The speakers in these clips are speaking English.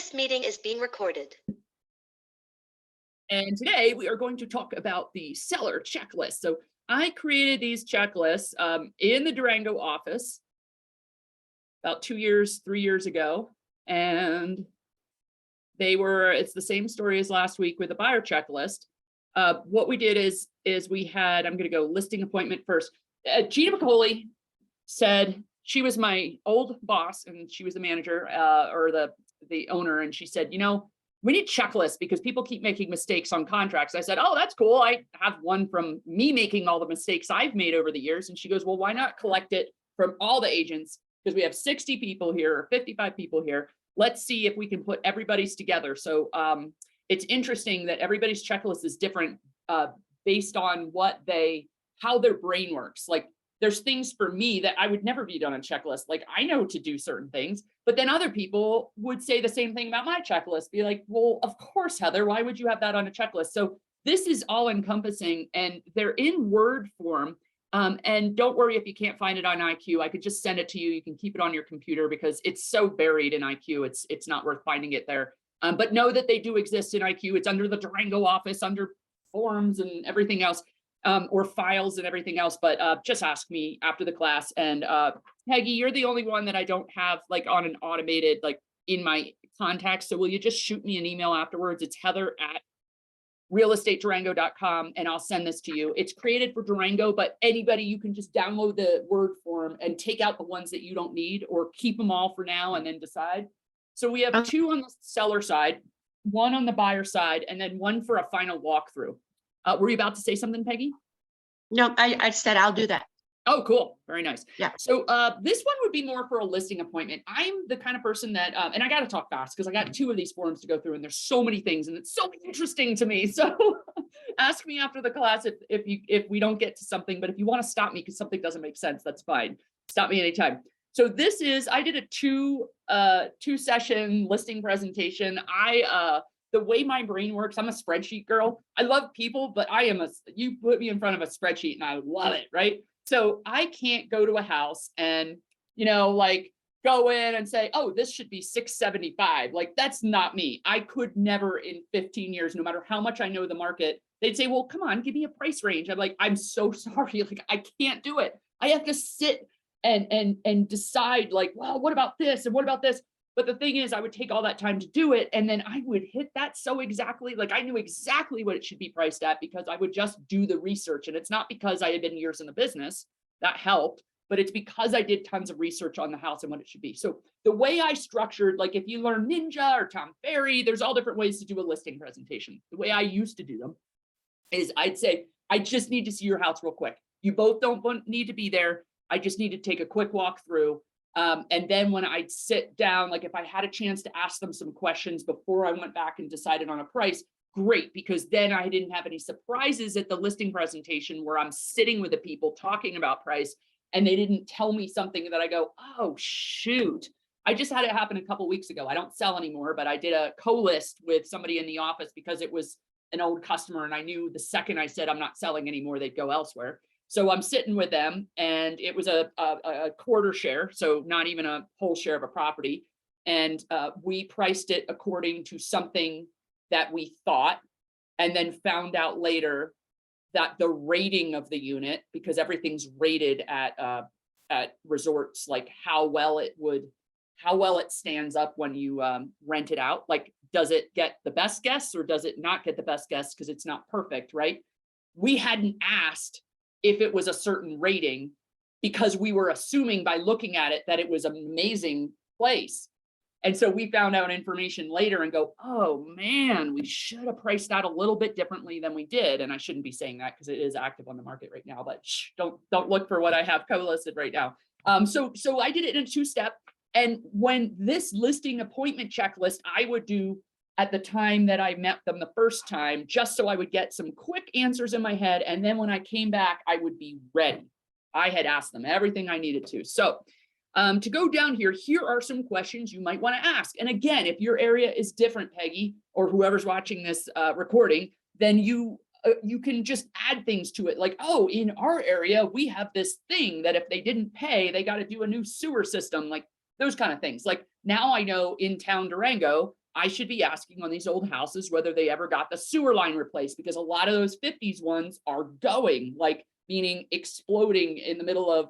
This meeting is being recorded. And today we are going to talk about the seller checklist. So I created these checklists in the Durango office about 3 years ago. And it's the same story as last week with the buyer checklist. What we did is we had, I'm going to go listing appointment first. Gina McCauley said, she was my old boss and she was the manager or the owner. And she said, we need checklists because people keep making mistakes on contracts. I said, oh, that's cool. I have one from me making all the mistakes I've made over the years. And she goes, well, why not collect it from all the agents? Because we have 60 people here or 55 people here. Let's see if we can put everybody's together. So it's interesting that everybody's checklist is different based on how their brain works. Like there's things for me that I would never be done on a checklist. Like I know to do certain things, but then other people would say the same thing about my checklist. Be like, well, of course, Heather, why would you have that on a checklist? So this is all encompassing and they're in Word form. And don't worry if you can't find it on IQ. I could just send it to you. You can keep it on your computer because it's so buried in IQ. It's not worth finding it there. But know that they do exist in IQ. It's under the Durango office, under forms and everything else. Or files and everything else, but just ask me after the class. And Peggy, you're the only one that I don't have like on an automated, like in my contacts. So will you just shoot me an email afterwards? It's heather@realestatedurango.com and I'll send this to you. It's created for Durango, but anybody, you can just download the Word form and take out the ones that you don't need or keep them all for now and then decide. So we have 2 on the seller side, 1 on the buyer side, and then 1 for a final walkthrough. Were you about to say something, Peggy? No, I said I'll do that. Oh, cool. Very nice. Yeah. So this one would be more for a listing appointment. I'm the kind of person that, and I got to talk fast because I got 2 of these forms to go through and there's so many things and it's so interesting to me. So ask me after the class if we don't get to something, but if you want to stop me because something doesn't make sense, that's fine. Stop me anytime. So this is, I did a 2 session listing presentation. The way my brain works, I'm a spreadsheet girl. I love people, but you put me in front of a spreadsheet and I love it, right? So I can't go to a house and, like go in and say, oh, this should be 675. Like, that's not me. I could never in 15 years, no matter how much I know the market, they'd say, well, come on, give me a price range. I'm like, I'm so sorry. Like, I can't do it. I have to sit and decide like, well, what about this? And what about this? But the thing is, I would take all that time to do it. And then I would hit that so exactly, like I knew exactly what it should be priced at because I would just do the research. And it's not because I had been years in the business that helped, but it's because I did tons of research on the house and what it should be. So the way I structured, like if you learn Ninja or Tom Ferry, there's all different ways to do a listing presentation. The way I used to do them is I'd say, I just need to see your house real quick. You both don't need to be there. I just need to take a quick walk through. And then when I'd sit down, like if I had a chance to ask them some questions before I went back and decided on a price, great, because then I didn't have any surprises at the listing presentation where I'm sitting with the people talking about price and they didn't tell me something that I go, oh, shoot. I just had it happen a couple weeks ago. I don't sell anymore, but I did a co-list with somebody in the office because it was an old customer. And I knew the second I said, I'm not selling anymore, they'd go elsewhere. So I'm sitting with them and it was a quarter share, so not even a whole share of a property. And we priced it according to something that we thought, and then found out later that the rating of the unit, because everything's rated at resorts, like how well it stands up when you rent it out. Like, does it get the best guests or does it not get the best guests because it's not perfect, right? We hadn't asked if it was a certain rating because we were assuming by looking at it that it was an amazing place. And so we found out information later and go, oh man, we should have priced that a little bit differently than we did. And I shouldn't be saying that because it is active on the market right now, but don't look for what I have co-listed right now. So I did it in a 2-step. And when this listing appointment checklist, I would do at the time that I met them the first time, just so I would get some quick answers in my head. And then when I came back, I would be ready. I had asked them everything I needed to. So to go down here are some questions you might want to ask. And again, if your area is different, Peggy, or whoever's watching this recording, then you can just add things to it. Like, oh, in our area, we have this thing that if they didn't pay, they got to do a new sewer system, like those kind of things. Like now I know in town Durango, I should be asking on these old houses whether they ever got the sewer line replaced, because a lot of those 50s ones are going, like, meaning exploding in the middle of,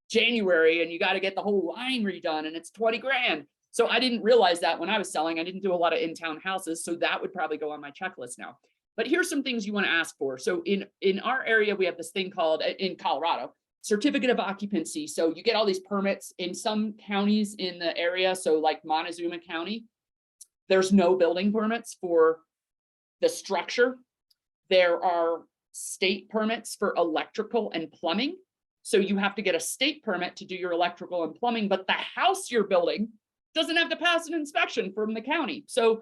January, and you got to get the whole line redone and it's 20 grand. So I didn't realize that when I was selling. I didn't do a lot of in-town houses, so that would probably go on my checklist now. But here's some things you want to ask for. So in our area, we have this thing called, in Colorado, certificate of occupancy. So you get all these permits in some counties in the area. So like Montezuma County, there's no building permits for the structure. There are state permits for electrical and plumbing. So you have to get a state permit to do your electrical and plumbing, but the house you're building doesn't have to pass an inspection from the county. So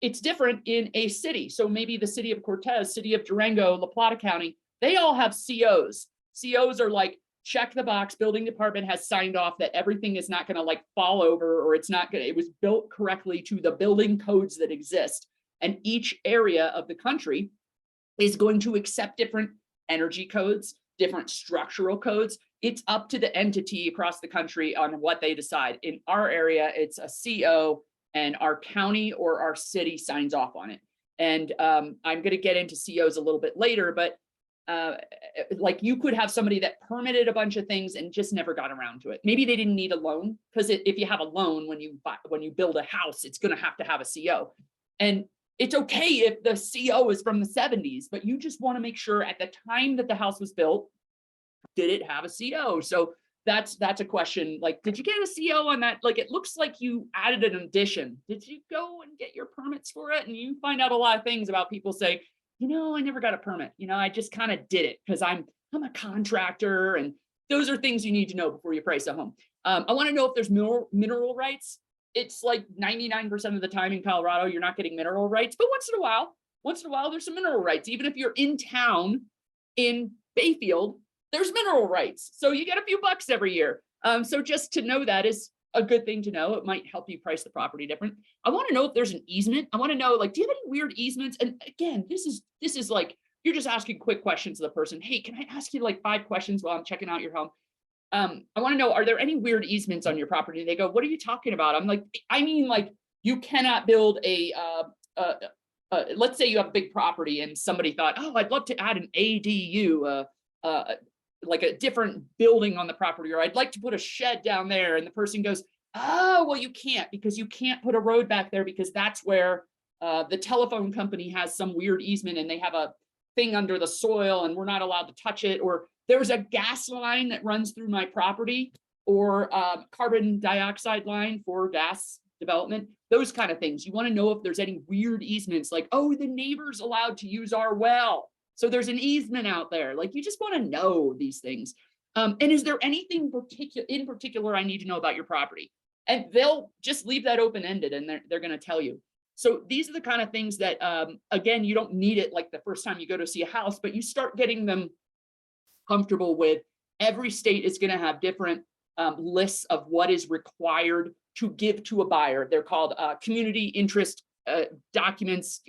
it's different in a city. So maybe the city of Cortez, city of Durango, La Plata County, they all have COs. COs are like, check the box, building department has signed off that everything is not going to like fall over, or it's not going to, it was built correctly to the building codes that exist. And each area of the country is going to accept different energy codes, different structural codes. It's up to the entity across the country on what they decide. In our area, it's a CO, and our county or our city signs off on it. And I'm going to get into COs a little bit later, but like you could have somebody that permitted a bunch of things and just never got around to it. Maybe they didn't need a loan, because if you have a loan when you build a house, it's going to have a CO. And it's okay if the CO is from the 70s, but you just want to make sure at the time that the house was built, did it have a CO? So that's a question. Like, did you get a CO on that? Like, it looks like you added an addition. Did you go and get your permits for it? And you find out a lot of things about people say, I never got a permit. I just kind of did it because I'm a contractor. And those are things you need to know before you price a home. I want to know if there's mineral rights. It's like 99% of the time in Colorado, you're not getting mineral rights, but once in a while, there's some mineral rights. Even if you're in town in Bayfield, there's mineral rights. So you get a few bucks every year. So just to know that is a good thing to know. It might help you price the property different. I want to know if there's an easement. I want to know, like, do you have any weird easements? And again, this is like, you're just asking quick questions to the person. Hey, can I ask you like 5 questions while I'm checking out your home? I want to know, are there any weird easements on your property? They go, what are you talking about? I'm like, I mean, like, you cannot build let's say you have a big property and somebody thought, oh, I'd love to add an ADU, like a different building on the property, or I'd like to put a shed down there. And the person goes, oh, well, you can't, because you can't put a road back there, because that's where the telephone company has some weird easement and they have a thing under the soil and we're not allowed to touch it. Or there's a gas line that runs through my property, or carbon dioxide line for gas development, those kind of things. You want to know if there's any weird easements, like, oh, the neighbor's allowed to use our well, so there's an easement out there. Like, you just want to know these things. And is there anything in particular I need to know about your property? And they'll just leave that open-ended, and they're going to tell you. So these are the kind of things that, again, you don't need it like the first time you go to see a house, but you start getting them comfortable with. Every state is going to have different lists of what is required to give to a buyer. They're called community interest documents,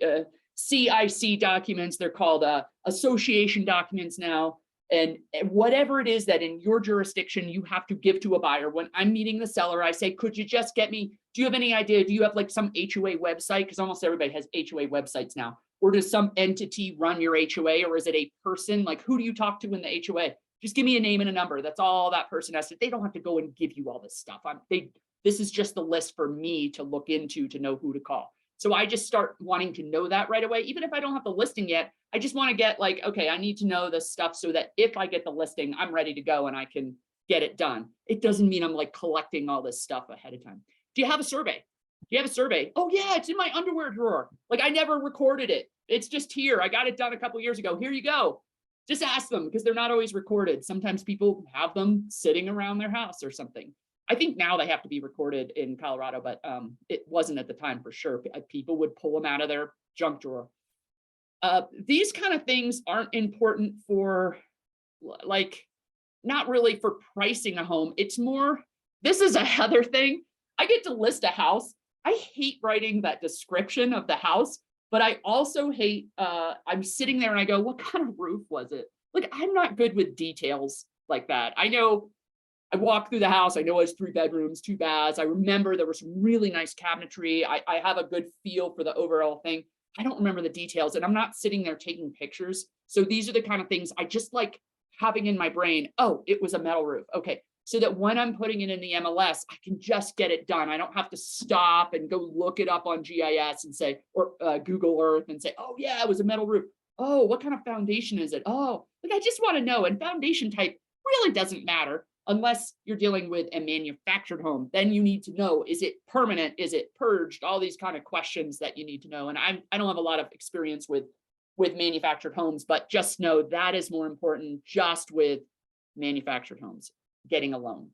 CIC documents. They're called association documents now. And whatever it is that in your jurisdiction you have to give to a buyer. When I'm meeting the seller, I say, could you just get me, do you have any idea? Do you have like some HOA website? Because almost everybody has HOA websites now. Or does some entity run your HOA, or is it a person? Like, who do you talk to in the HOA? Just give me a name and a number. That's all that person has to. They don't have to go and give you all this stuff. This is just the list for me to look into to know who to call. So I just start wanting to know that right away. Even if I don't have the listing yet, I just want to get like, okay, I need to know this stuff so that if I get the listing, I'm ready to go and I can get it done. It doesn't mean I'm like collecting all this stuff ahead of time. Do you have a survey? Do you have a survey? Oh yeah, it's in my underwear drawer. Like, I never recorded it. It's just here. I got it done a couple years ago. Here you go. Just ask them, because they're not always recorded. Sometimes people have them sitting around their house or something. I think now they have to be recorded in Colorado, but it wasn't at the time for sure. People would pull them out of their junk drawer. These kind of things aren't important for, like, not really for pricing a home. It's more, this is another thing. I get to list a house. I hate writing that description of the house, but I also hate, I'm sitting there and I go, what kind of roof was it? Like, I'm not good with details like that. I know I walked through the house. I know it's 3 bedrooms, 2 baths. I remember there was some really nice cabinetry. I have a good feel for the overall thing. I don't remember the details, and I'm not sitting there taking pictures. So these are the kind of things I just like having in my brain. Oh, it was a metal roof. Okay. So that when I'm putting it in the MLS, I can just get it done. I don't have to stop and go look it up on GIS and say, or Google Earth and say, oh yeah, it was a metal roof. Oh, what kind of foundation is it? Oh, like I just want to know. And foundation type really doesn't matter unless you're dealing with a manufactured home. Then you need to know, is it permanent? Is it purged? All these kind of questions that you need to know. And I don't have a lot of experience with manufactured homes, but just know that is more important just with manufactured homes, getting a loan.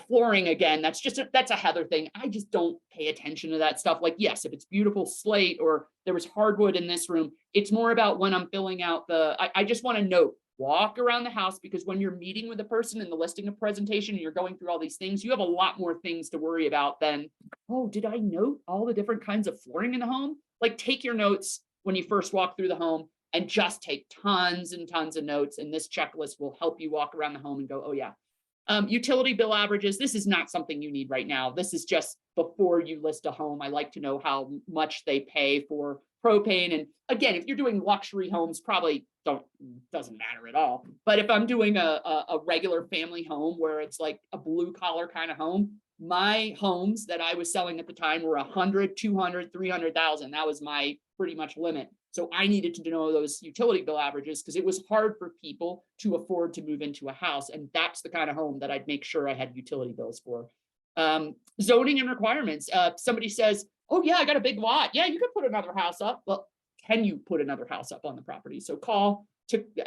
Flooring, again, that's a Heather thing. I just don't pay attention to that stuff. Like, yes, if it's beautiful slate or there was hardwood in this room, it's more about when I'm filling out I just want to note, walk around the house, because when you're meeting with a person in the listing of presentation and you're going through all these things, you have a lot more things to worry about than, oh, did I note all the different kinds of flooring in the home? Like, take your notes when you first walk through the home and just take tons and tons of notes. And this checklist will help you walk around the home and go, oh yeah. Utility bill averages, this is not something you need right now. This is just before you list a home. I like to know how much they pay for propane. And again, if you're doing luxury homes, probably doesn't matter at all. But if I'm doing a regular family home where it's like a blue collar kind of home, my homes that I was selling at the time were 100, 200, 300,000. That was my pretty much limit. So I needed to know those utility bill averages because it was hard for people to afford to move into a house. And that's the kind of home that I'd make sure I had utility bills for. Zoning and requirements. Somebody says, oh yeah, I got a big lot. Yeah, you could put another house up. Well, can you put another house up on the property? So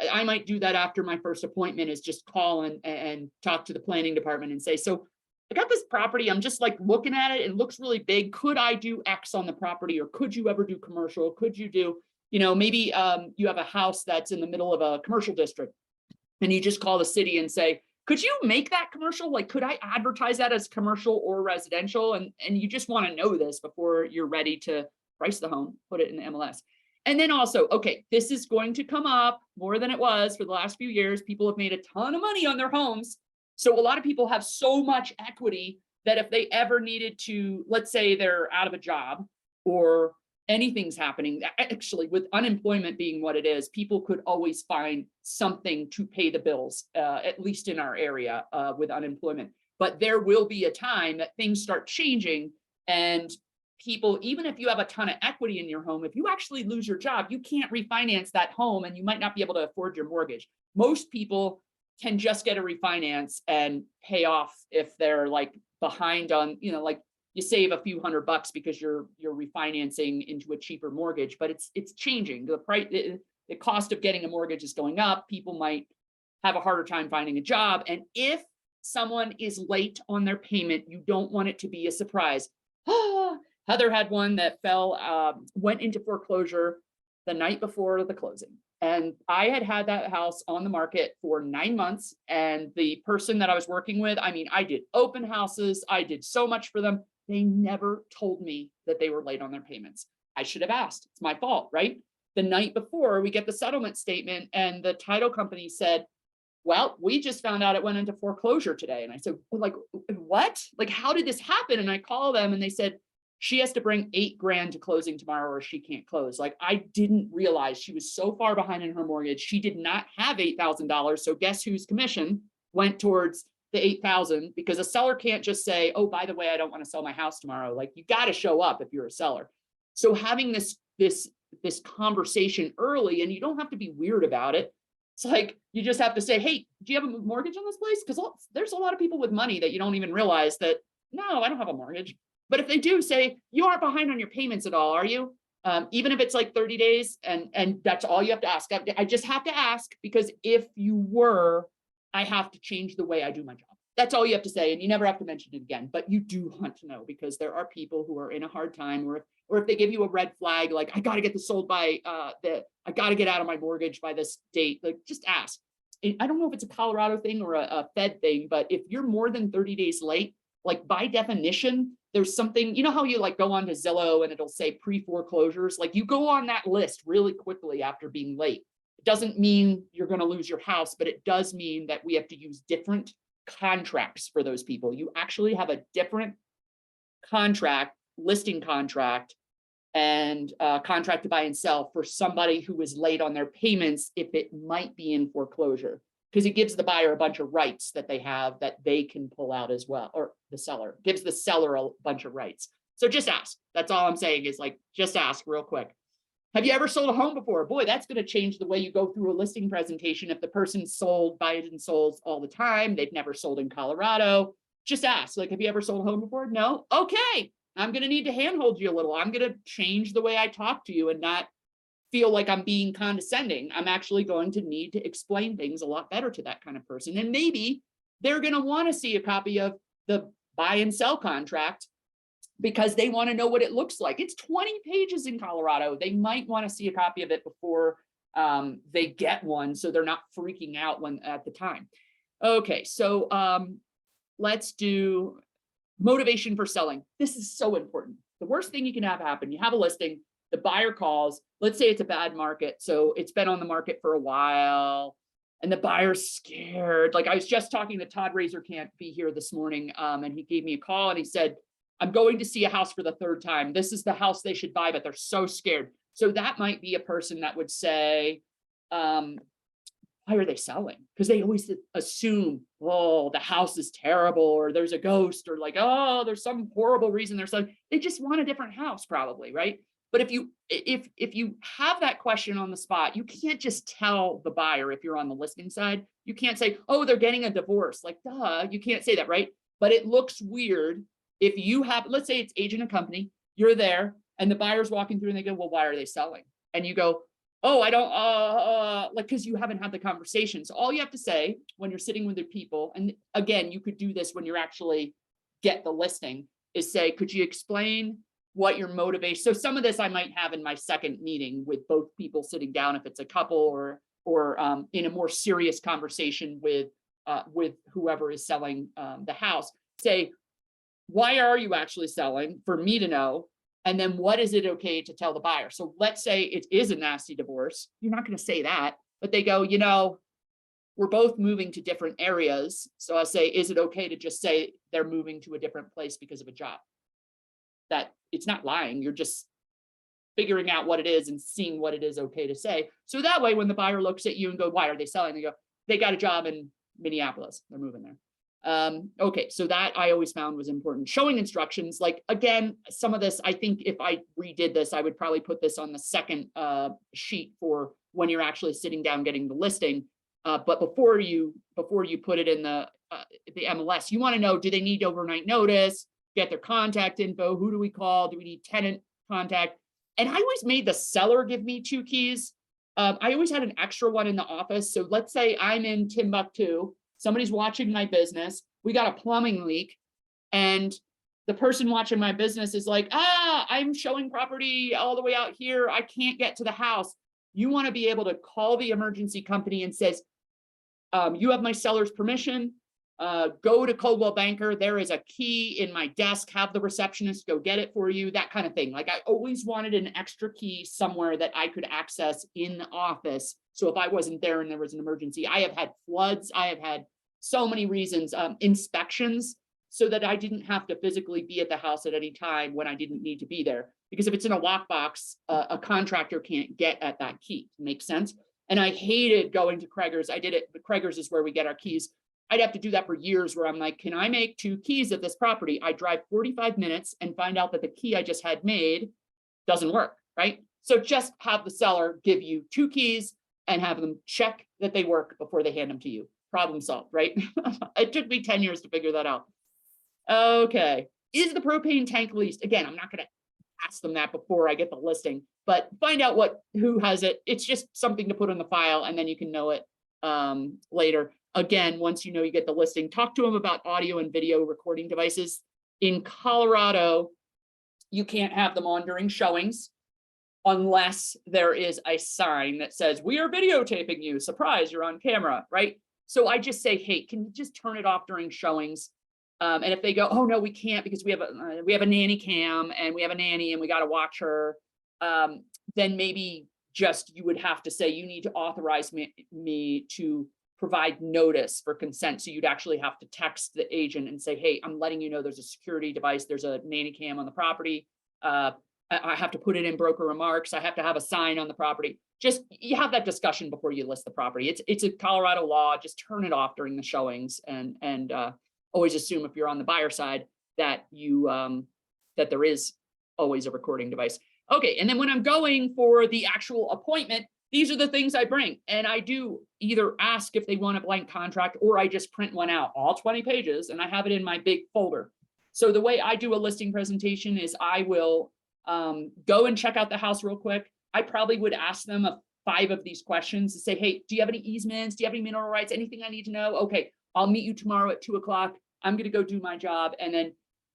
I might do that after my first appointment, is just call and talk to the planning department and say, so I got this property. I'm just like looking at it. It looks really big. Could I do X on the property? Or could you ever do commercial? Could you do, maybe you have a house that's in the middle of a commercial district and you just call the city and say, could you make that commercial? Like, could I advertise that as commercial or residential? And you just want to know this before you're ready to price the home, put it in the MLS. And then also, okay, this is going to come up more than it was for the last few years. People have made a ton of money on their homes. So a lot of people have so much equity that if they ever needed to, let's say they're out of a job or anything's happening, actually with unemployment being what it is, people could always find something to pay the bills, at least in our area with unemployment. But there will be a time that things start changing and people, even if you have a ton of equity in your home, if you actually lose your job, you can't refinance that home and you might not be able to afford your mortgage. Most people can just get a refinance and pay off if they're like behind on, like you save a few $100 because you're refinancing into a cheaper mortgage, but it's changing. The price, the cost of getting a mortgage is going up. People might have a harder time finding a job. And if someone is late on their payment, you don't want it to be a surprise. Heather had one that went into foreclosure the night before the closing. And I had that house on the market for 9 months. And the person that I was working with, I did open houses. I did so much for them. They never told me that they were late on their payments. I should have asked. It's my fault, right? The night before, we get the settlement statement and the title company said, well, we just found out it went into foreclosure today. And I said, like, what? Like, how did this happen? And I call them and they said, she has to bring $8,000 to closing tomorrow or she can't close. Like, I didn't realize she was so far behind in her mortgage. She did not have $8,000. So guess whose commission went towards the 8,000, because a seller can't just say, oh, by the way, I don't want to sell my house tomorrow. Like, you got to show up if you're a seller. So having this conversation early, and you don't have to be weird about it. It's like, you just have to say, hey, do you have a mortgage on this place? Because there's a lot of people with money that you don't even realize that, no, I don't have a mortgage. But if they do, say, you aren't behind on your payments at all, are you? Even if it's like 30 days and that's all you have to ask. I just have to ask, because if you were, I have to change the way I do my job. That's all you have to say. And you never have to mention it again, but you do want to know, because there are people who are in a hard time, or if they give you a red flag, like, I got to get this sold by I got to get out of my mortgage by this date, like, just ask. I don't know if it's a Colorado thing or a Fed thing, but if you're more than 30 days late, like by definition, there's something, you know how you like go on to Zillow and it'll say pre-foreclosures, like you go on that list really quickly after being late. It doesn't mean you're going to lose your house, but it does mean that we have to use different contracts for those people. You actually have a different contract, listing contract, and contract to buy and sell for somebody who was late on their payments if it might be in foreclosure, because it gives the buyer a bunch of rights that they have that they can pull out as well, or the seller gives the seller a bunch of rights. So just ask. That's all I'm saying is like, just ask real quick. Have you ever sold a home before? Boy, that's going to change the way you go through a listing presentation. If the person sold, buys and sells all the time, they've never sold in Colorado, just ask, like, have you ever sold a home before? No? Okay, I'm going to need to handhold you a little. I'm going to change the way I talk to you and not feel like I'm being condescending. I'm actually going to need to explain things a lot better to that kind of person. And maybe they're going to want to see a copy of the buy and sell contract because they want to know what it looks like. It's 20 pages in Colorado. They might want to see a copy of it before they get one, so they're not freaking out when at the time. Okay, so let's do motivation for selling. This is so important. The worst thing you can have happen, you have a listing, the buyer calls, let's say it's a bad market. So it's been on the market for a while and the buyer's scared. Like I was just talking to Todd, Razor can't be here this morning. And he gave me a call and he said, I'm going to see a house for the third time. This is the house they should buy, but they're so scared. So that might be a person that would say, why are they selling? Because they always assume, oh, the house is terrible, or there's a ghost, or like, oh, there's some horrible reason they're selling. They just want a different house, probably, right? But if you have that question on the spot, you can't just tell the buyer if you're on the listing side. You can't say, oh, they're getting a divorce. Like, duh, you can't say that, right? But it looks weird if you have, let's say it's agent and company, you're there, and the buyer's walking through and they go, well, why are they selling? And you go, oh, I don't, like, because you haven't had the conversation. So all you have to say when you're sitting with the people, and again, you could do this when you're actually get the listing, is say, could you explain what your motivation? So some of this I might have in my second meeting with both people sitting down, if it's a couple, or in a more serious conversation with whoever is selling the house. Say, why are you actually selling, for me to know? And then what is it okay to tell the buyer? So let's say it is a nasty divorce. You're not going to say that, but they go, you know, we're both moving to different areas. So I say, is it okay to just say they're moving to a different place because of a job? That it's not lying. You're just figuring out what it is and seeing what it is okay to say. So that way, when the buyer looks at you and go, why are they selling? They go, they got a job in Minneapolis. They're moving there. Okay, so that I always found was important. Showing instructions, like, again, some of this, I think if I redid this, I would probably put this on the second sheet for when you're actually sitting down getting the listing. But before you put it in the MLS, you want to know, do they need overnight notice? Get their contact info. Who do we call? Do we need tenant contact? And I always made the seller give me 2 keys. I always had an extra one in the office. So let's say I'm in Timbuktu. Somebody's watching my business. We got a plumbing leak. And the person watching my business is like, I'm showing property all the way out here. I can't get to the house. You want to be able to call the emergency company and says, you have my seller's permission. Go to Coldwell Banker. There is a key in my desk. Have the receptionist go get it for you. That kind of thing. Like I always wanted an extra key somewhere that I could access in the office. So if I wasn't there and there was an emergency, I have had floods. I have had so many reasons, inspections, so that I didn't have to physically be at the house at any time when I didn't need to be there. Because if it's in a lockbox, a contractor can't get at that key. Makes sense? And I hated going to Craigers. I did it, but Craigers is where we get our keys. I'd have to do that for years where I'm like, can I make 2 keys at this property? I drive 45 minutes and find out that the key I just had made doesn't work, right? So just have the seller give you 2 keys and have them check that they work before they hand them to you. Problem solved, right? It took me 10 years to figure that out. Okay. Is the propane tank leased? Again, I'm not going to ask them that before I get the listing, but find out who has it. It's just something to put in the file and then you can know it later. Again, once you know you get the listing, talk to them about audio and video recording devices. In Colorado, you can't have them on during showings unless there is a sign that says, we are videotaping you. Surprise, you're on camera, right? So I just say, hey, can you just turn it off during showings? And if they go, oh no, we can't because we have a nanny cam and we have a nanny and we got to watch her, then maybe just you would have to say you need to authorize me to provide notice for consent. So you'd actually have to text the agent and say, hey, I'm letting you know there's a security device, there's a nanny cam on the property. I have to put it in broker remarks. I have to have a sign on the property. Just you have that discussion before you list the property. It's a Colorado law. Just turn it off during the showings and always assume if you're on the buyer side that you that there is always a recording device. Okay, and then when I'm going for the actual appointment, these are the things I bring. And I do either ask if they want a blank contract or I just print one out, all 20 pages, and I have it in my big folder. So the way I do a listing presentation is I will go and check out the house real quick. I probably would ask them 5 of these questions to say, hey, do you have any easements? Do you have any mineral rights? Anything I need to know? Okay, I'll meet you tomorrow at 2 o'clock. I'm going to go do my job. And then,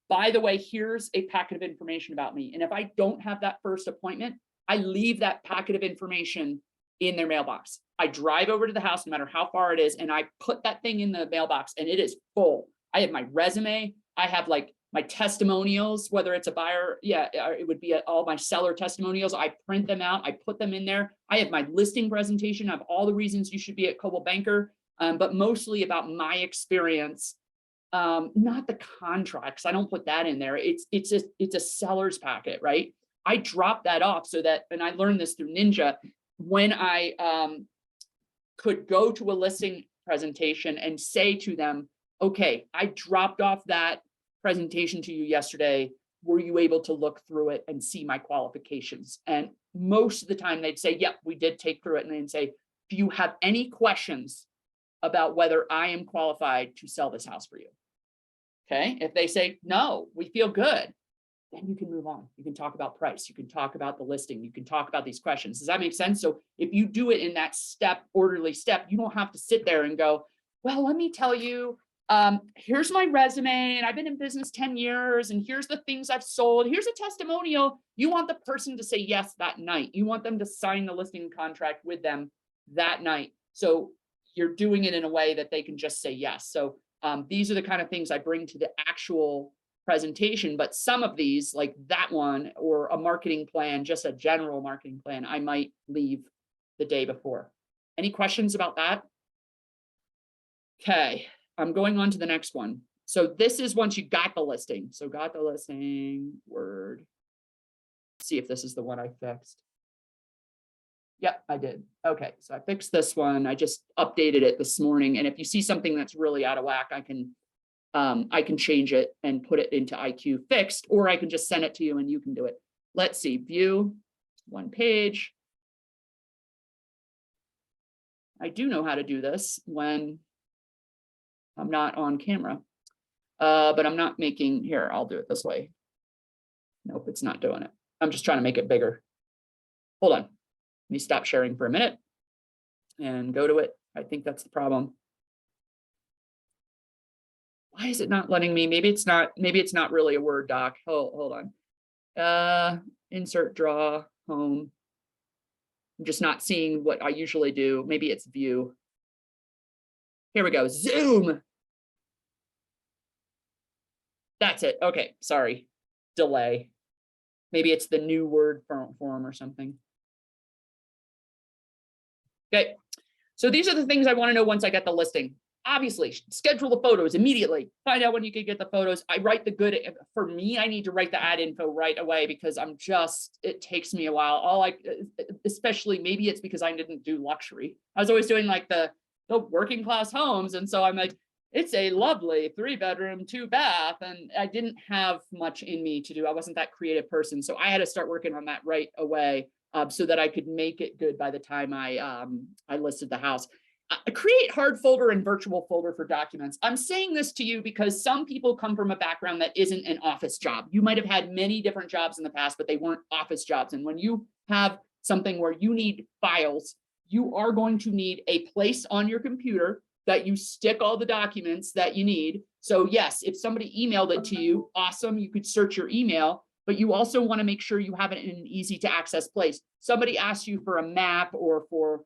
by the way, here's a packet of information about me. And if I don't have that first appointment, I leave that packet of information in their mailbox. I drive over to the house, no matter how far it is, and I put that thing in the mailbox and it is full. I have my resume. I have like my testimonials, whether it's a buyer, it would be all my seller testimonials. I print them out. I put them in there. I have my listing presentation. I have all the reasons you should be at Coldwell Banker, but mostly about my experience. Not the contracts. I don't put that in there. It's a seller's packet, right? I drop that off so that, and I learned this through Ninja, when I could go to a listing presentation and say to them, okay, I dropped off that presentation to you yesterday. Were you able to look through it and see my qualifications? And most of the time they'd say, yep, we did take through it. And they'd say, do you have any questions about whether I am qualified to sell this house for you? Okay, if they say, no, we feel good, then you can move on. You can talk about price. You can talk about the listing. You can talk about these questions. Does that make sense? So if you do it in that orderly step, you don't have to sit there and go, well, let me tell you, here's my resume and I've been in business 10 years and here's the things I've sold. Here's a testimonial. You want the person to say yes that night. You want them to sign the listing contract with them that night. So you're doing it in a way that they can just say yes. So these are the kind of things I bring to the actual presentation, but some of these, like that one, or a marketing plan, just a general marketing plan, I might leave the day before. Any questions about that? Okay, I'm going on to the next one. So this is once you got the listing. So got the listing, Word. See if this is the one I fixed. Yep, I did. Okay, so I fixed this one. I just updated it this morning. And if you see something that's really out of whack, I can change it and put it into IQ fixed, or I can just send it to you and you can do it. Let's see, view, one page. I do know how to do this when I'm not on camera, but I'm not making, here, I'll do it this way. Nope, it's not doing it. I'm just trying to make it bigger. Hold on. Let me stop sharing for a minute and go to it. I think that's the problem. Why is it not letting me? Maybe it's not really a Word doc. Hold on. Insert, draw, home. I'm just not seeing what I usually do. Maybe it's view. Here we go. Zoom. That's it. Okay, sorry. Delay. Maybe it's the new Word form or something. Okay, so these are the things I want to know once I get the listing. Obviously, schedule the photos immediately. Find out when you can get the photos. I write the good. For me, I need to write the ad info right away because it takes me a while. Especially maybe it's because I didn't do luxury. I was always doing like the working class homes. And so I'm like, it's a lovely 3-bedroom, 2-bath. And I didn't have much in me to do. I wasn't that creative person. So I had to start working on that right away so that I could make it good by the time I listed the house. Create hard folder and virtual folder for documents. I'm saying this to you because some people come from a background that isn't an office job. You might have had many different jobs in the past, but they weren't office jobs. And when you have something where you need files, you are going to need a place on your computer that you stick all the documents that you need. So yes, if somebody emailed it to you, awesome, you could search your email, but you also want to make sure you have it in an easy to access place. Somebody asks you for a map or for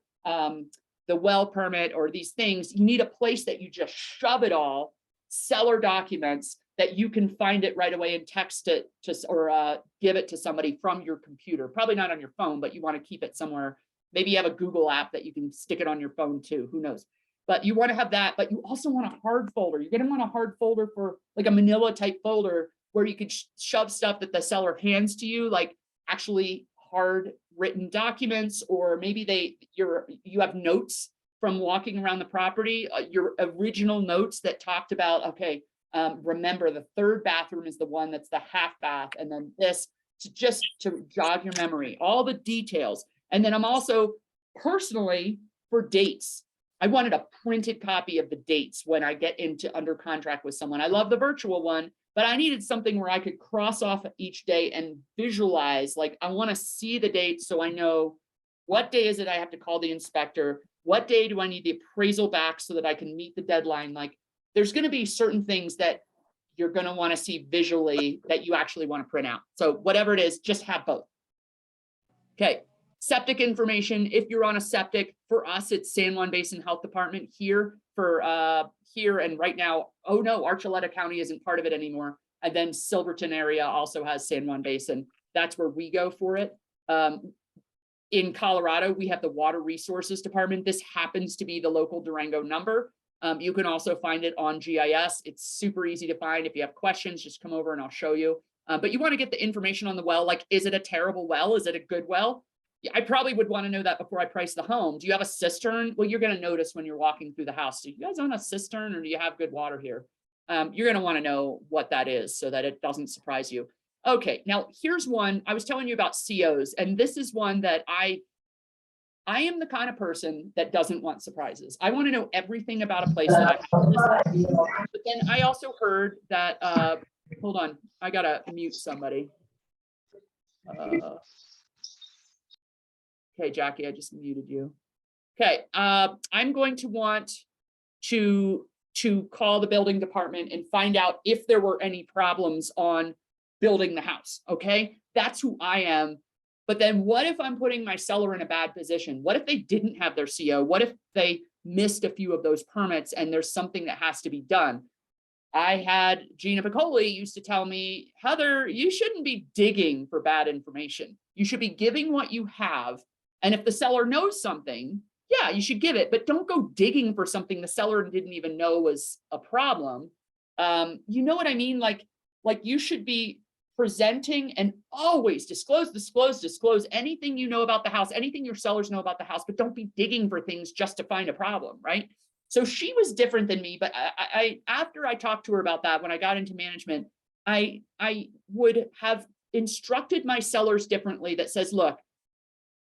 the well permit or these things, you need a place that you just shove it all, seller documents, that you can find it right away and text it to, or give it to somebody from your computer. Probably not on your phone, but you want to keep it somewhere. Maybe you have a Google app that you can stick it on your phone too, who knows? But you want to have that, but you also want a hard folder. You're going to want a hard folder for like a manila type folder where you could shove stuff that the seller hands to you, like actually hard written documents, or maybe you have notes from walking around the property, your original notes that talked about, okay, remember the third bathroom is the one that's the half bath, and then this, just to jog your memory, all the details. And then I'm also personally, for dates, I wanted a printed copy of the dates when I get into under contract with someone. I love the virtual one, but I needed something where I could cross off each day and visualize, like I want to see the dates so I know what day is it I have to call the inspector, what day do I need the appraisal back so that I can meet the deadline. Like there's going to be certain things that you're going to want to see visually that you actually want to print out. So whatever it is, just have both. Okay. Septic information. If you're on a septic, for us, it's San Juan Basin Health Department here for here and right now. Oh no, Archuleta County isn't part of it anymore. And then Silverton area also has San Juan Basin. That's where we go for it. In Colorado, we have the Water Resources Department. This happens to be the local Durango number. You can also find it on GIS. It's super easy to find. If you have questions, just come over and I'll show you. But you want to get the information on the well, like, is it a terrible well? Is it a good well? I probably would want to know that before I price the home. Do you have a cistern? Well, you're going to notice when you're walking through the house. Do you guys own a cistern, or do you have good water here? You're going to want to know what that is so that it doesn't surprise you. Okay, now here's one. I was telling you about COs, and this is one that I am the kind of person that doesn't want surprises. I want to know everything about a place that I have. But then I also heard that, hold on, I got to mute somebody. Okay, Jackie, I just muted you. Okay, I'm going to want to call the building department and find out if there were any problems on building the house. Okay, that's who I am. But then what if I'm putting my seller in a bad position? What if they didn't have their CO? What if they missed a few of those permits and there's something that has to be done? I had Gina Piccoli used to tell me, Heather, you shouldn't be digging for bad information. You should be giving what you have. And if the seller knows something, yeah, you should give it, but don't go digging for something the seller didn't even know was a problem. You know what I mean? Like you should be presenting and always disclose anything you know about the house, anything your sellers know about the house, but don't be digging for things just to find a problem, right? So she was different than me, but I after I talked to her about that, when I got into management, I would have instructed my sellers differently that says, look,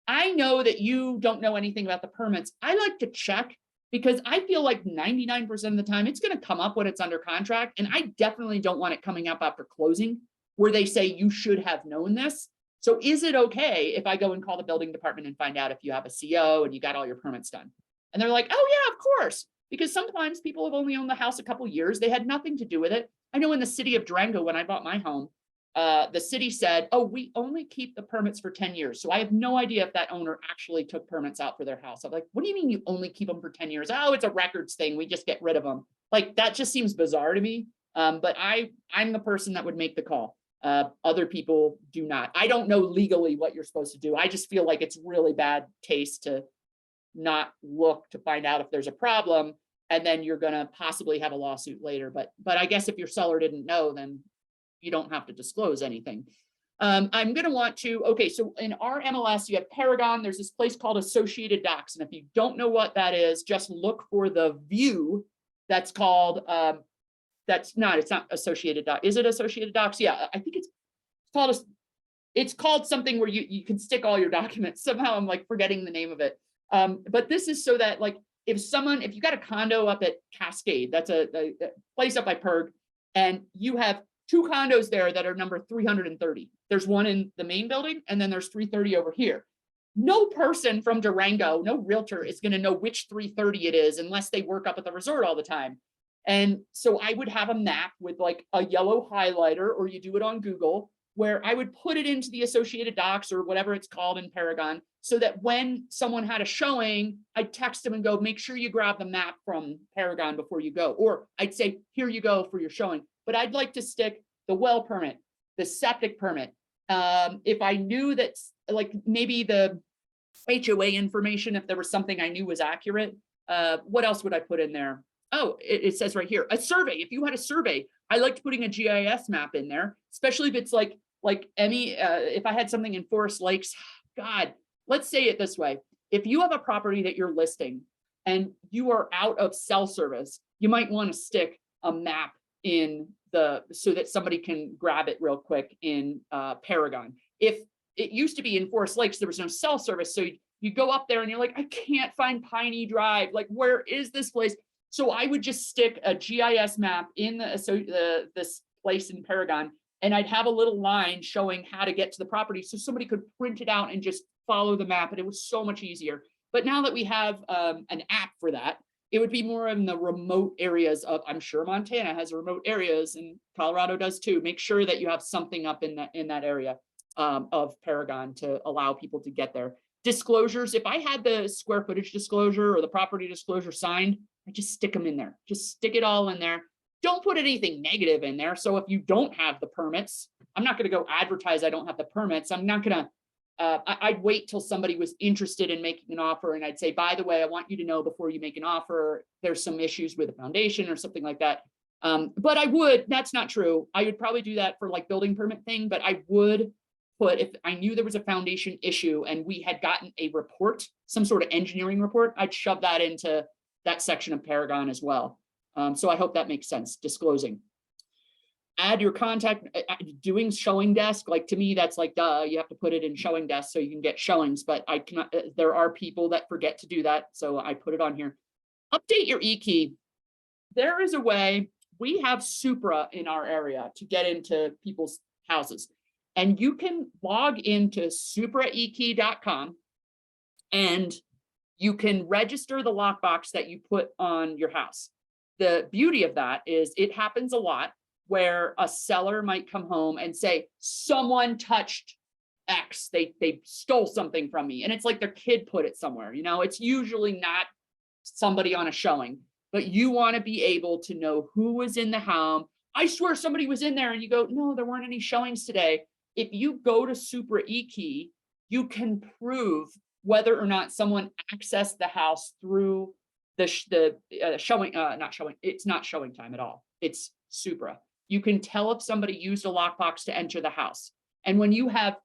I know that you don't know anything about the permits. I like to check because I feel like 99% of the time it's going to come up when it's under contract. And I definitely don't want it coming up after closing where they say you should have known this. So is it okay if I go and call the building department and find out if you have a CO and you got all your permits done? And they're like, oh yeah, of course. Because sometimes people have only owned the house a couple years. They had nothing to do with it. I know in the city of Durango, when I bought my home, the city said, oh, we only keep the permits for 10 years. So I have no idea if that owner actually took permits out for their house. I'm like, what do you mean you only keep them for 10 years? Oh, it's a records thing. We just get rid of them. Like, that just seems bizarre to me. But I'm the person that would make the call. Other people do not. I don't know legally what you're supposed to do. I just feel like it's really bad taste to not look to find out if there's a problem. And then you're going to possibly have a lawsuit later. But I guess if your seller didn't know, then you don't have to disclose anything. I'm going to want to, okay, so in our MLS, you have Paragon, there's this place called Associated Docs. And if you don't know what that is, just look for the view that's called, it's not Associated Docs. Is it Associated Docs? Yeah, I think it's called something where you can stick all your documents. Somehow I'm like forgetting the name of it. But this is so that like, if you got a condo up at Cascade, that's a place up by Perg, and you have two condos there that are number 330. There's one in the main building, and then there's 330 over here. No person from Durango, no realtor is going to know which 330 it is unless they work up at the resort all the time. And so I would have a map with like a yellow highlighter, or you do it on Google, where I would put it into the Associated Docs or whatever it's called in Paragon, so that when someone had a showing, I'd text them and go, make sure you grab the map from Paragon before you go. Or I'd say, here you go for your showing. But I'd like to stick the well permit, the septic permit. If I knew that, like maybe the HOA information, if there was something I knew was accurate, What else would I put in there? Oh, it says right here, a survey. If you had a survey, I liked putting a GIS map in there, especially if it's like Emmy, if I had something in Forest Lakes, God, let's say it this way. If you have a property that you're listing and you are out of cell service, you might want to stick a map in so that somebody can grab it real quick in Paragon. If it used to be in Forest Lakes, there was no cell service. So you go up there and you're like, I can't find Piney Drive. Like, where is this place? So I would just stick a GIS map in this place in Paragon, and I'd have a little line showing how to get to the property. So somebody could print it out and just follow the map. And it was so much easier. But now that we have an app for that, it would be more in the remote areas of, I'm sure Montana has remote areas and Colorado does too. Make sure that you have something up in that area of Paragon to allow people to get there. Disclosures, if I had the square footage disclosure or the property disclosure signed, I just stick them in there. Just stick it all in there. Don't put anything negative in there. So if you don't have the permits, I'm not going to go advertise I don't have the permits. I'm not going to, I'd wait till somebody was interested in making an offer. And I'd say, by the way, I want you to know before you make an offer, there's some issues with the foundation or something like that. But I would, that's not true. I would probably do that for like building permit thing, but I would put, if I knew there was a foundation issue and we had gotten a report, some sort of engineering report, I'd shove that into that section of Paragon as well. So I hope that makes sense, disclosing. Add your contact, doing showing desk, like to me, that's like, duh, you have to put it in showing desk so you can get showings, but I cannot, there are people that forget to do that. So I put it on here. Update your e-key. There is a way, we have Supra in our area to get into people's houses. And you can log into supraekey.com and you can register the lockbox that you put on your house. The beauty of that is it happens a lot where a seller might come home and say, someone touched X, they stole something from me. And it's like their kid put it somewhere, you know, it's usually not somebody on a showing, but you want to be able to know who was in the home. I swear somebody was in there, and you go, no, there weren't any showings today. If you go to Supra eKey, you can prove whether or not someone accessed the house through the showing, not showing, it's not showing time at all. It's Supra. You can tell if somebody used a lockbox to enter the house. And when you have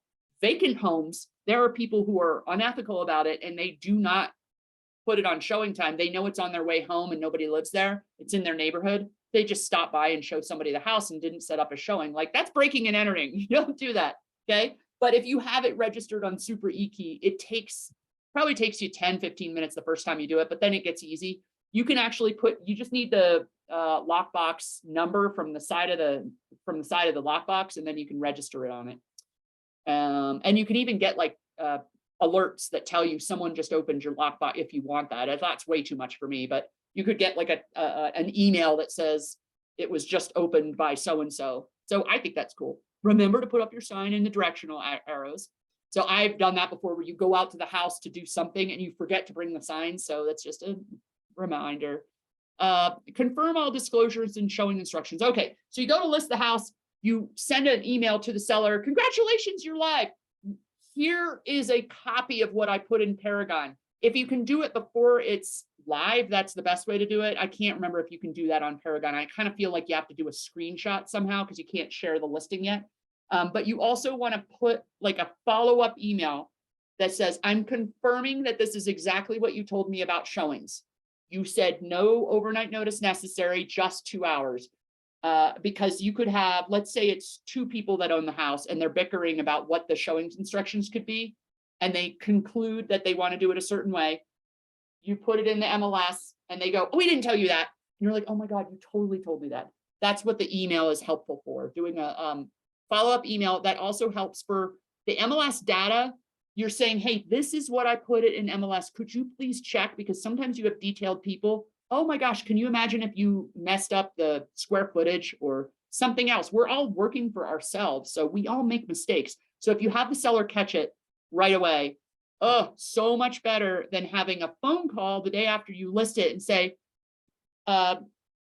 vacant homes, there are people who are unethical about it and they do not put it on showing time. They know it's on their way home and nobody lives there. It's in their neighborhood. They just stop by and show somebody the house and didn't set up a showing. Like, that's breaking and entering. You don't do that, okay? But if you have it registered on Supra eKey, it probably takes you 10, 15 minutes the first time you do it, but then it gets easy. You can actually you just need the lockbox number from the side of the lockbox, and then you can register it on it. And you can even get like alerts that tell you someone just opened your lockbox if you want that. That's way too much for me, but you could get like an email that says it was just opened by so-and-so. So I think that's cool. Remember to put up your sign in the directional arrows. So I've done that before, where you go out to the house to do something and you forget to bring the sign. So that's just a reminder. Confirm all disclosures and showing instructions. Okay, so you go to list the house, you send an email to the seller. Congratulations, you're live. Here is a copy of what I put in Paragon. If you can do it before it's live, that's the best way to do it. I can't remember if you can do that on Paragon. I kind of feel like you have to do a screenshot somehow because you can't share the listing yet. But you also want to put like a follow-up email that says, I'm confirming that this is exactly what you told me about showings. You said no overnight notice necessary, just 2 hours. Because you could have, let's say it's 2 people that own the house and they're bickering about what the showings instructions could be, and they conclude that they want to do it a certain way. You put it in the MLS and they go, oh, we didn't tell you that. And you're like, oh my God, you totally told me that. That's what the email is helpful for, doing a follow-up email. That also helps for the MLS data. You're saying, hey, this is what I put it in MLS. Could you please check? Because sometimes you have detailed people. Oh my gosh, can you imagine if you messed up the square footage or something else? We're all working for ourselves, so we all make mistakes. So if you have the seller catch it right away, oh, so much better than having a phone call the day after you list it and say,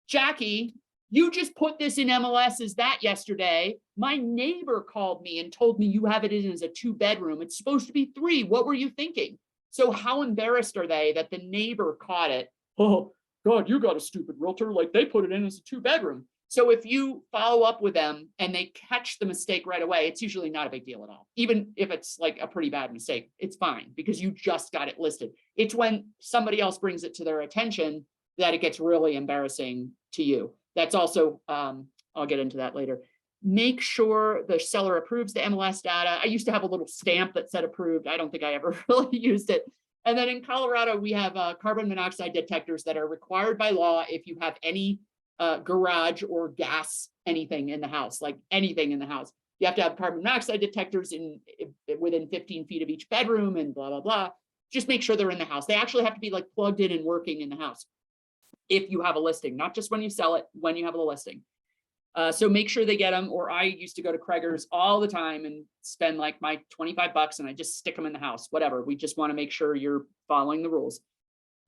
Jackie, you just put this in MLS as that yesterday. My neighbor called me and told me you have it in as a 2-bedroom. It's supposed to be 3. What were you thinking? So how embarrassed are they that the neighbor caught it oh, God, you got a stupid realtor. Like they put it in as a 2-bedroom. So if you follow up with them and they catch the mistake right away, it's usually not a big deal at all. Even if it's like a pretty bad mistake, it's fine because you just got it listed. It's when somebody else brings it to their attention that it gets really embarrassing to you. That's also, I'll get into that later. Make sure the seller approves the MLS data. I used to have a little stamp that said approved. I don't think I ever really used it. And then in Colorado, we have carbon monoxide detectors that are required by law if you have any garage or gas, anything in the house, like anything in the house. You have to have carbon monoxide detectors within 15 feet of each bedroom and blah, blah, blah. Just make sure they're in the house. They actually have to be like plugged in and working in the house if you have a listing, not just when you sell it, when you have a listing. So make sure they get them, or I used to go to Krager's all the time and spend like my 25 bucks and I just stick them in the house, whatever. We just want to make sure you're following the rules.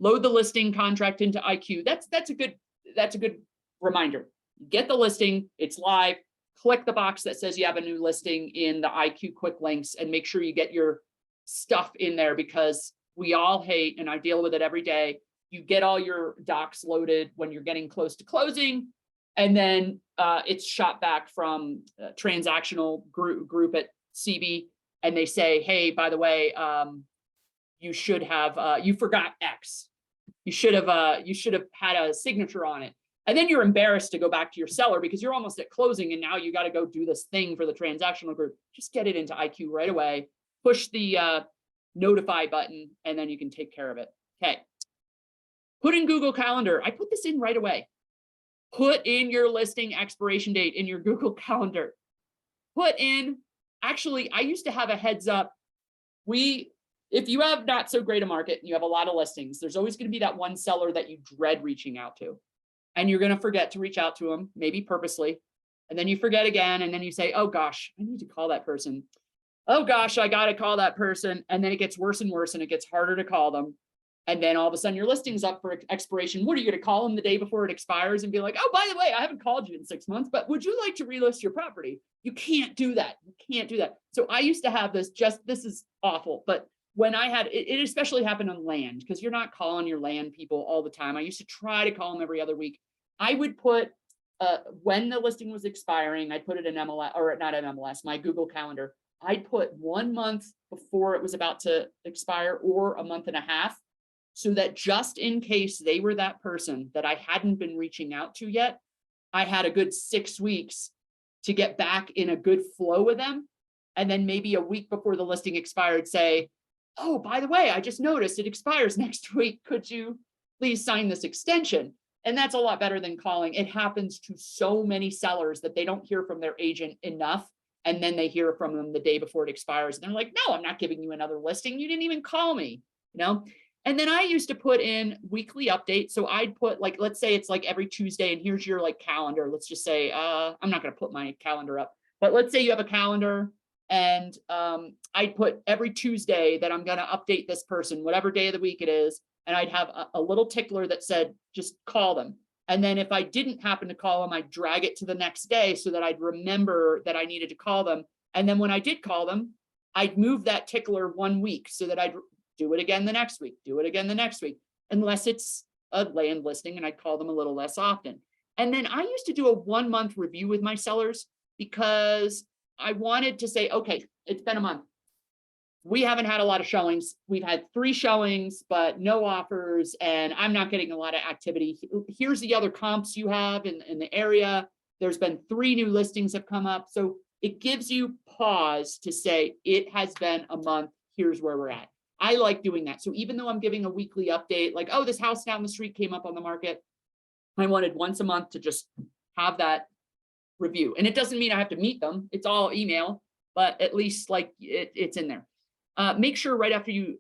Load the listing contract into IQ. That's a good reminder. Get the listing, it's live, click the box that says you have a new listing in the IQ quick links and make sure you get your stuff in there because we all hate, and I deal with it every day. You get all your docs loaded when you're getting close to closing, and then it's shot back from transactional group at CB, and they say, hey, by the way, you should have, you forgot X. You should have had a signature on it. And then you're embarrassed to go back to your seller because you're almost at closing and now you got to go do this thing for the transactional group. Just get it into IQ right away, push the notify button, and then you can take care of it. Okay. Put in Google Calendar. I put this in right away. Put in your listing expiration date in your Google Calendar. Put in, actually, I used to have a heads up. If you have not so great a market and you have a lot of listings, there's always going to be that one seller that you dread reaching out to. And you're going to forget to reach out to them, maybe purposely. And then you forget again. And then you say, oh gosh, I need to call that person. Oh gosh, I got to call that person. And then it gets worse and worse and it gets harder to call them. And then all of a sudden your listing's up for expiration. What are you going to call them the day before it expires and be like, oh, by the way, I haven't called you in 6 months, but would you like to relist your property? You can't do that. You can't do that. So I used to have this, this is awful. But when I had, it especially happened on land because you're not calling your land people all the time. I used to try to call them every other week. I would put, when the listing was expiring, I'd put it in MLS, or not in MLS, my Google Calendar. I'd put 1 month before it was about to expire or a month and a half, so that just in case they were that person that I hadn't been reaching out to yet, I had a good 6 weeks to get back in a good flow with them. And then maybe a week before the listing expired, say, oh, by the way, I just noticed it expires next week. Could you please sign this extension? And that's a lot better than calling. It happens to so many sellers that they don't hear from their agent enough. And then they hear from them the day before it expires. And they're like, no, I'm not giving you another listing. You didn't even call me, you know? And then I used to put in weekly updates. So I'd put like, let's say it's like every Tuesday and here's your like calendar. Let's just say, I'm not going to put my calendar up, but let's say you have a calendar and I'd put every Tuesday that I'm going to update this person, whatever day of the week it is. And I'd have a little tickler that said, just call them. And then if I didn't happen to call them, I'd drag it to the next day so that I'd remember that I needed to call them. And then when I did call them, I'd move that tickler 1 week so that I'd do it again the next week, do it again the next week, unless it's a land listing and I'd call them a little less often. And then I used to do a 1 month review with my sellers because I wanted to say, okay, it's been a month. We haven't had a lot of showings. We've had 3 showings, but no offers, and I'm not getting a lot of activity. Here's the other comps you have in the area. There's been 3 new listings have come up. So it gives you pause to say, it has been a month. Here's where we're at. I like doing that. So even though I'm giving a weekly update, like, oh, this house down the street came up on the market, I wanted once a month to just have that review. And it doesn't mean I have to meet them. It's all email, but at least like it's in there. Make sure right after you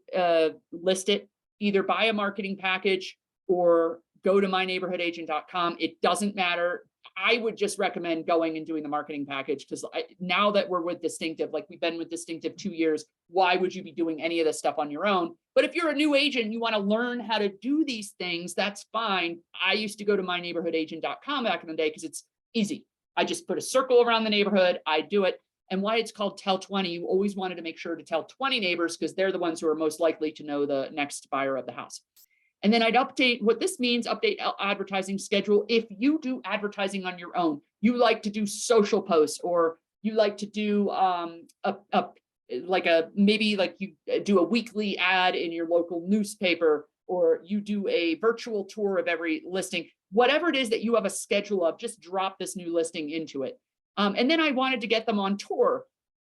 list it, either buy a marketing package or go to myneighborhoodagent.com. It doesn't matter. I would just recommend going and doing the marketing package because now that we're with Distinctive, like we've been with Distinctive 2 years, why would you be doing any of this stuff on your own? But if you're a new agent and you want to learn how to do these things, that's fine. I used to go to myneighborhoodagent.com back in the day because it's easy. I just put a circle around the neighborhood. I do it. And why it's called Tell 20, you always wanted to make sure to tell 20 neighbors because they're the ones who are most likely to know the next buyer of the house. And then I'd update what this means, update advertising schedule. If you do advertising on your own, you like to do social posts, or you like to do maybe like you do a weekly ad in your local newspaper, or you do a virtual tour of every listing, whatever it is that you have a schedule of, just drop this new listing into it. And then I wanted to get them on tour.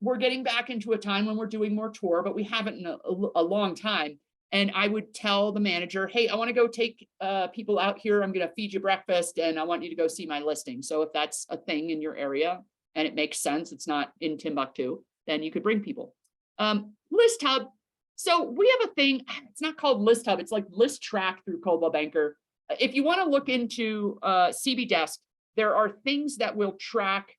We're getting back into a time when we're doing more tour, but we haven't in a long time. And I would tell the manager, hey, I want to go take people out here. I'm going to feed you breakfast and I want you to go see my listing. So if that's a thing in your area and it makes sense, it's not in Timbuktu, then you could bring people. List Hub. So we have a thing, it's not called List Hub, it's like List Track through Coldwell Banker. If you want to look into CB Desk, there are things that will track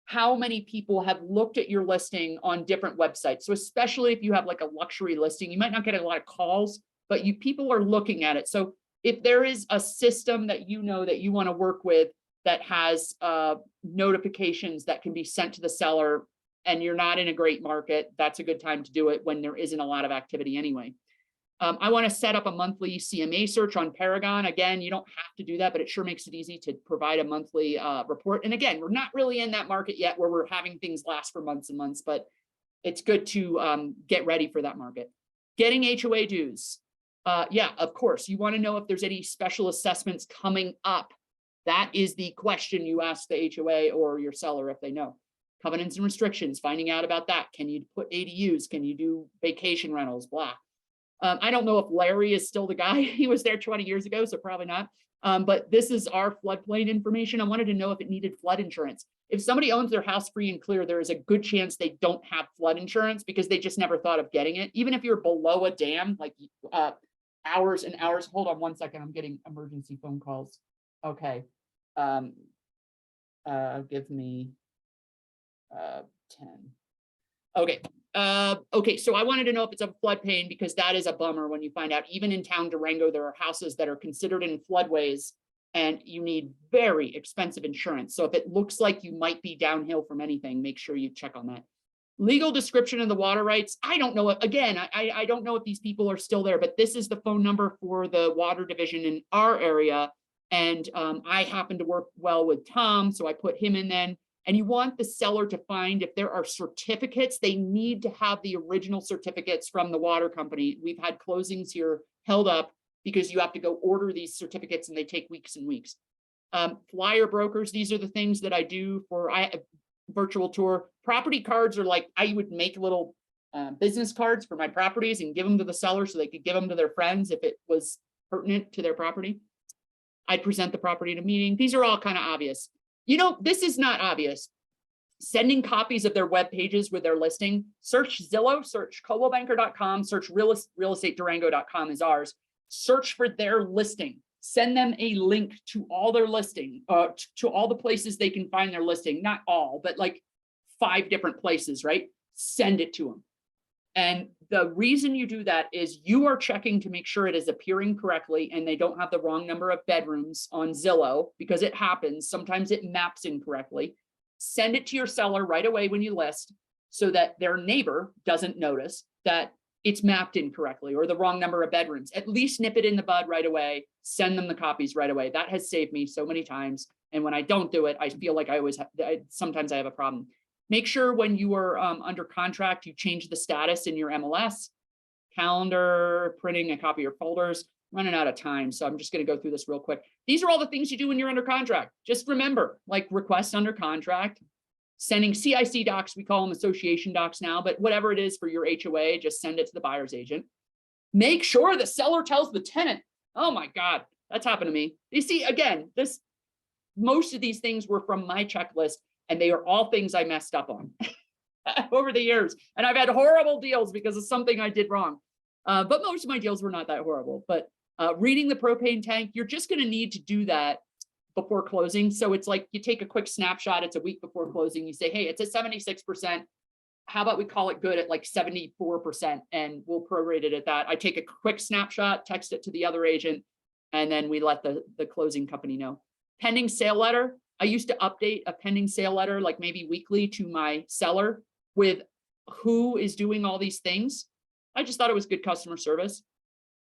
how many people have looked at your listing on different websites. So especially if you have like a luxury listing, you might not get a lot of calls, but people are looking at it. So if there is a system that you know that you want to work with that has notifications that can be sent to the seller, and you're not in a great market, that's a good time to do it when there isn't a lot of activity anyway. I want to set up a monthly CMA search on Paragon. Again, you don't have to do that, but it sure makes it easy to provide a monthly report. And again, we're not really in that market yet where we're having things last for months and months, but it's good to get ready for that market. Getting HOA dues. Yeah, of course, you want to know if there's any special assessments coming up. That is the question you ask the HOA or your seller if they know. Covenants and restrictions, finding out about that. Can you put ADUs? Can you do vacation rentals? Blah. I don't know if Larry is still the guy. He was there 20 years ago, so probably not. But this is our floodplain information. I wanted to know if it needed flood insurance. If somebody owns their house free and clear, there is a good chance they don't have flood insurance because they just never thought of getting it. Even if you're below a dam, like hours and hours. Hold on one second. I'm getting emergency phone calls. Okay. Give me 10. Okay. Okay, so I wanted to know if it's a floodplain because that is a bummer when you find out even in town Durango, there are houses that are considered in floodways and you need very expensive insurance. So if it looks like you might be downhill from anything, make sure you check on that. Legal description of the water rights. I don't know. Again, I don't know if these people are still there, but this is the phone number for the water division in our area. And I happen to work well with Tom, so I put him in then. And you want the seller to find if there are certificates, they need to have the original certificates from the water company. We've had closings here held up because you have to go order these certificates and they take weeks and weeks. Flyer brokers, these are the things that I do for virtual tour. Property cards are like, I would make little business cards for my properties and give them to the seller so they could give them to their friends if it was pertinent to their property. I'd present the property at a meeting. These are all kind of obvious. You know, this is not obvious. Sending copies of their web pages with their listing. Search Zillow, search coldwellbanker.com, search realestatedurango.com is ours. Search for their listing. Send them a link to all their listing, to all the places they can find their listing. Not all, but like 5 different places, right? Send it to them. And the reason you do that is you are checking to make sure it is appearing correctly and they don't have the wrong number of bedrooms on Zillow because it happens. Sometimes it maps incorrectly. Send it to your seller right away when you list so that their neighbor doesn't notice that it's mapped incorrectly or the wrong number of bedrooms. At least nip it in the bud right away. Send them the copies right away. That has saved me so many times. And when I don't do it, I feel like I always have, sometimes I have a problem. Make sure when you are under contract, you change the status in your MLS, calendar, printing a copy of your folders. Running out of time, so I'm just going to go through this real quick. These are all the things you do when you're under contract. Just remember, like request under contract, sending CIC docs, we call them association docs now, but whatever it is for your HOA, just send it to the buyer's agent. Make sure the seller tells the tenant. Oh my God, that's happened to me. You see, again, most of these things were from my checklist. And they are all things I messed up on over the years. And I've had horrible deals because of something I did wrong. But most of my deals were not that horrible. But reading the propane tank, you're just going to need to do that before closing. So it's like you take a quick snapshot. It's a week before closing. You say, hey, it's at 76%. How about we call it good at like 74% and we'll prorate it at that. I take a quick snapshot, text it to the other agent, and then we let the closing company know. Pending sale letter. I used to update a pending sale letter, like maybe weekly to my seller with who is doing all these things. I just thought it was good customer service.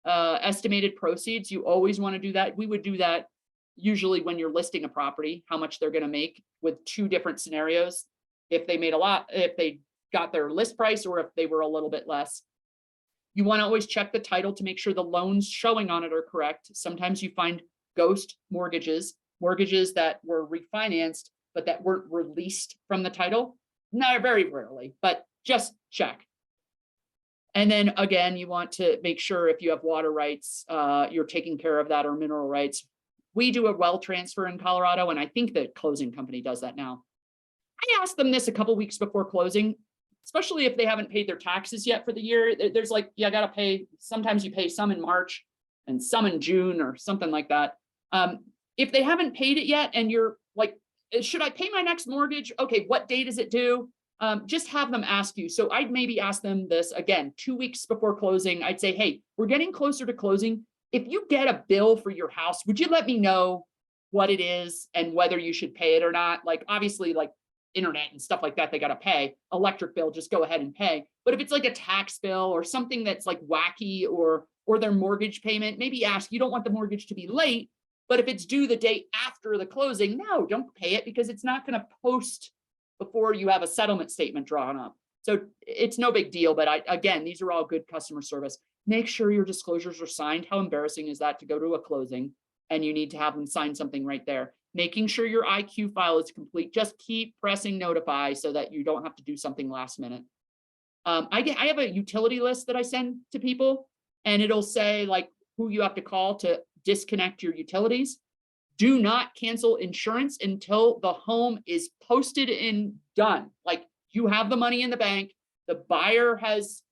Estimated proceeds, you always want to do that. We would do that usually when you're listing a property, how much they're going to make with two different scenarios. If they made a lot, if they got their list price, or if they were a little bit less. You want to always check the title to make sure the loans showing on it are correct. Sometimes you find ghost mortgages that were refinanced, but that weren't released from the title. Not very rarely, but just check. And then again, you want to make sure if you have water rights, you're taking care of that, or mineral rights. We do a well transfer in Colorado, and I think the closing company does that now. I asked them this a couple weeks before closing, especially if they haven't paid their taxes yet for the year. There's like, I got to pay. Sometimes you pay some in March and some in June or something like that. If they haven't paid it yet and you're like, should I pay my next mortgage? Okay, what date is it due? Just have them ask you. So I'd maybe ask them this again, 2 weeks before closing. I'd say, hey, we're getting closer to closing. If you get a bill for your house, would you let me know what it is and whether you should pay it or not? Like, obviously, like internet and stuff like that, they got to pay. Electric bill, just go ahead and pay. But if it's like a tax bill or something that's like wacky, or their mortgage payment, maybe ask. You don't want the mortgage to be late, but if it's due the day after the closing, no, don't pay it, because it's not going to post before you have a settlement statement drawn up. So it's no big deal. But again, these are all good customer service. Make sure your disclosures are signed. How embarrassing is that to go to a closing and you need to have them sign something right there? Making sure your IQ file is complete. Just keep pressing notify so that you don't have to do something last minute. I have a utility list that I send to people, and it'll say like who you have to call to disconnect your utilities. Do not cancel insurance until the home is posted and done. Like, you have the money in the bank, the buyer has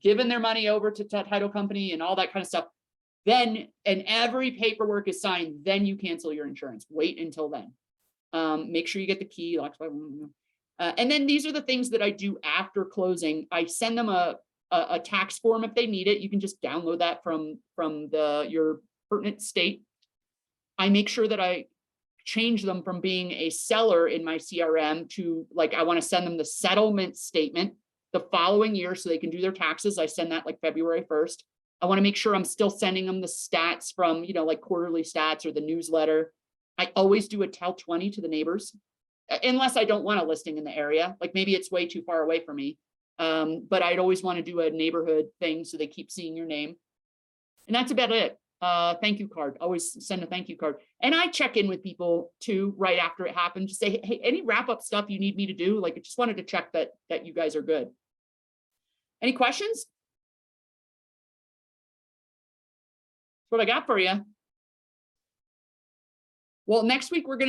given their money over to title company and all that kind of stuff. Then, and every paperwork is signed, then you cancel your insurance. Wait until then. Make sure you get the key. And then these are the things that I do after closing. I send them a tax form if they need it. You can just download that from your pertinent state. I make sure that I change them from being a seller in my CRM to, like, I want to send them the settlement statement the following year so they can do their taxes. I send that like February 1st. I want to make sure I'm still sending them the stats from, like quarterly stats or the newsletter. I always do a tell 20 to the neighbors, unless I don't want a listing in the area. Like, maybe it's way too far away from me. But I'd always want to do a neighborhood thing so they keep seeing your name. And that's about it. Thank you card. Always send a thank you card. And I check in with people too right after it happened to say, hey, any wrap up stuff you need me to do? Like, I just wanted to check that you guys are good. Any questions? That's what I got for you. Well, next week we're going to